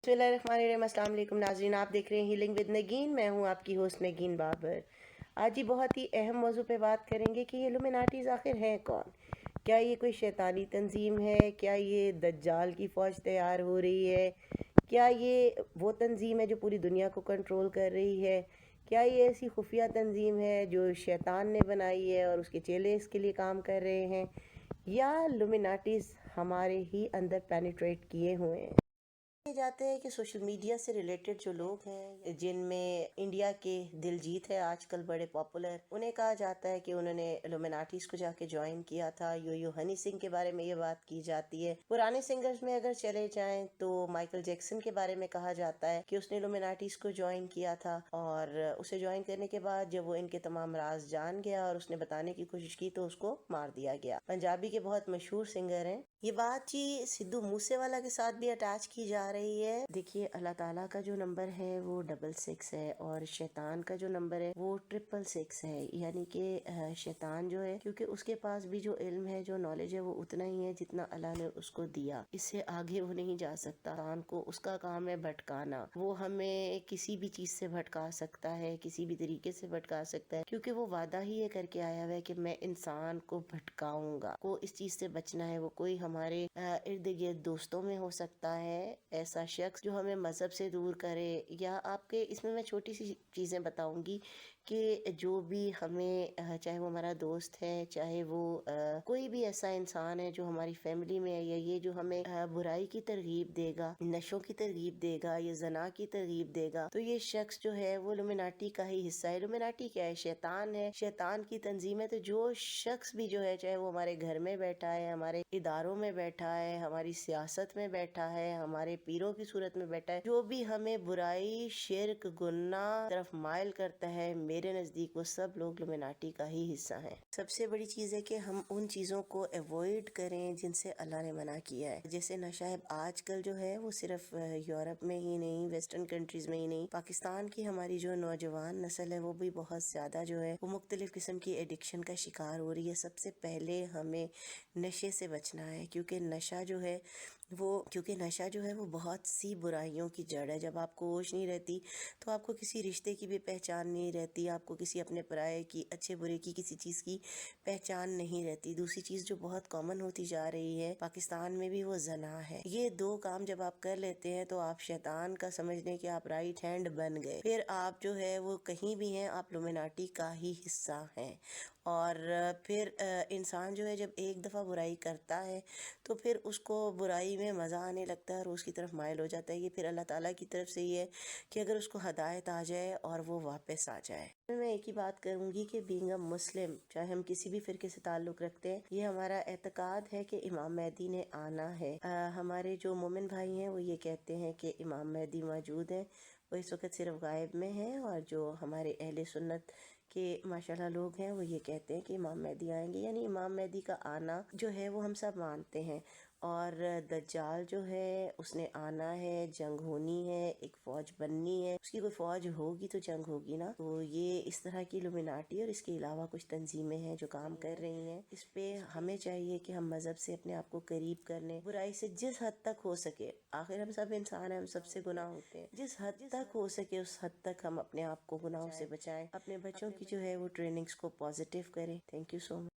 बिस्मिल्लाहिर्रहमानिर्रहीम। अस्सलाम वालेकुम नाज़रीन, आप देख रहे हैं हीलिंग विद नगीन। मैं हूं आपकी होस्ट नगीन बाबर। आज ही बहुत ही अहम मौजू पे बात करेंगे कि इल्यूमिनाटीज़ आखिर हैं कौन। क्या ये कोई शैतानी तंजीम है? क्या ये दज्जाल की फ़ौज तैयार हो रही है? क्या ये वो तंजीम है जो पूरी दुनिया को कंट्रोल कर रही है? क्या ये ऐसी खुफिया तंजीम है जो शैतान ने बनाई है और उसके चेले इसके लिए काम कर रहे हैं? या लुमिनाटीज़ हमारे ही अंदर पेनिट्रेट किए हुए हैं? ये जाते हैं कि सोशल मीडिया से रिलेटेड जो लोग हैं, जिनमें इंडिया के दिलजीत है आजकल बड़े पॉपुलर, उन्हें कहा जाता है कि उन्होंने इल्यूमिनाटीज को जाके ज्वाइन किया था। यो हनी सिंह के बारे में ये बात की जाती है। पुराने सिंगर्स में अगर चले जाएं तो माइकल जैक्सन के बारे में कहा जाता है कि उसने इल्यूमिनाटीज को ज्वाइन किया था, और उसे ज्वाइन करने के बाद जब वो इनके तमाम राज जान गया और उसने बताने की कोशिश की तो उसको मार दिया गया। पंजाबी के बहुत मशहूर सिंगर हैं। ये बात जी सिद्धू मूसेवाला के साथ भी अटैच की जा रही है। देखिए, अल्लाह ताला का जो नंबर है वो 666 है और शैतान का जो नंबर है वो 666 है। यानी कि शैतान जो है, क्योंकि उसके पास भी जो इल्म है, जो नॉलेज है, वो उतना ही है जितना अल्लाह ने उसको दिया। इससे आगे वो नहीं जा सकता। शैतान को उसका काम है भटकाना। वो हमें किसी भी चीज से भटका सकता है, किसी भी तरीके से भटका सकता है, क्योंकि वो वादा ही ये करके आया हुआ है कि मैं इंसान को भटकाऊंगा। को इस चीज से बचना है। वो कोई हमारे इर्द गिर्द दोस्तों में हो सकता है, ऐसा शख्स जो हमें मजहब से दूर करे, या आपके इसमें मैं छोटी सी चीजें बताऊंगी कि जो भी हमें चाहे वो हमारा दोस्त है, चाहे वो कोई भी ऐसा इंसान है जो हमारी फैमिली में है, या ये जो हमें बुराई की तरगीब देगा, नशों की तरगीब देगा, या जना की तरगीब देगा, तो ये शख्स जो है वो इल्यूमिनाटी का ही हिस्सा है। इल्यूमिनाटी क्या है? शैतान है, शैतान की तंजीम है। तो जो शख्स भी जो है, चाहे वो हमारे घर में बैठा है, हमारे इदारों में बैठा है, हमारी सियासत में बैठा है, हमारे पीरों की सूरत में बैठा है, जो भी हमें बुराई, शिर्क, गुनाह तरफ माइल करता है, मेरे नजदीक वो सब लोग इल्यूमिनाटी का ही हिस्सा है। सबसे बड़ी चीज है कि हम उन चीजों को अवॉइड करें जिनसे अल्लाह ने मना किया है। जैसे नशा है आजकल जो है वो सिर्फ यूरोप में ही नहीं, वेस्टर्न कंट्रीज में ही नहीं, पाकिस्तान की हमारी जो नौजवान नस्ल है वो भी बहुत ज्यादा जो है वो मुख्तलिफ किस्म की एडिक्शन का शिकार हो रही है। सबसे पहले हमें नशे से बचना है, क्योंकि नशा जो है वो बहुत सी बुराइयों की जड़ है। जब आपको होश नहीं रहती तो आपको किसी रिश्ते की भी पहचान नहीं रहती, आपको किसी अपने पराये की, अच्छे बुरे की, किसी चीज़ की पहचान नहीं रहती। दूसरी चीज़ जो बहुत कॉमन होती जा रही है पाकिस्तान में भी, वो जना है। ये दो काम जब आप कर लेते हैं तो आप शैतान का समझ लें कि आप राइट हैंड बन गए। फिर आप जो है वो कहीं भी हैं, आप इल्यूमिनाटी का ही हिस्सा हैं। और फिर इंसान जो है जब एक दफ़ा बुराई करता है तो फिर उसको बुराई में मज़ा आने लगता है और उसकी तरफ माइल हो जाता है। ये फिर अल्लाह ताला की तरफ से ही है कि अगर उसको हदायत आ जाए और वो वापस आ जाए। मैं एक ही बात करूंगी कि बीइंग अ मुस्लिम, चाहे हम किसी भी फिरके से ताल्लुक़ रखते हैं, ये हमारा एतकाद है कि इमाम मेहदी ने आना है। हमारे जो मोमिन भाई हैं वो ये कहते हैं कि इमाम मेहदी मौजूद हैं, वो इस वक्त सिर्फ गायब में हैं। और जो हमारे अहले सुन्नत के माशाल्लाह लोग हैं वो ये कहते हैं कि इमाम मेहदी आएंगे। यानी इमाम मेहदी का आना जो है वो हम सब मानते हैं। और दज्जाल जो है उसने आना है, जंग होनी है, एक फौज बननी है। उसकी कोई फौज होगी तो जंग होगी ना। तो ये इस तरह की इल्यूमिनाटी और इसके अलावा कुछ तंजीमें हैं जो काम कर रही हैं। इस पे हमें चाहिए कि हम मजहब से अपने आप को करीब कर लें, बुराई से जिस हद तक हो सके। आखिर हम सब इंसान हैं, हम सबसे गुनाह होते हैं। जिस हद तक हो सके उस हद तक हम अपने आप को गुनाहों से बचाएं। अपने बच्चों की जो है वो ट्रेनिंग्स को पॉजिटिव करें। Thank you so much.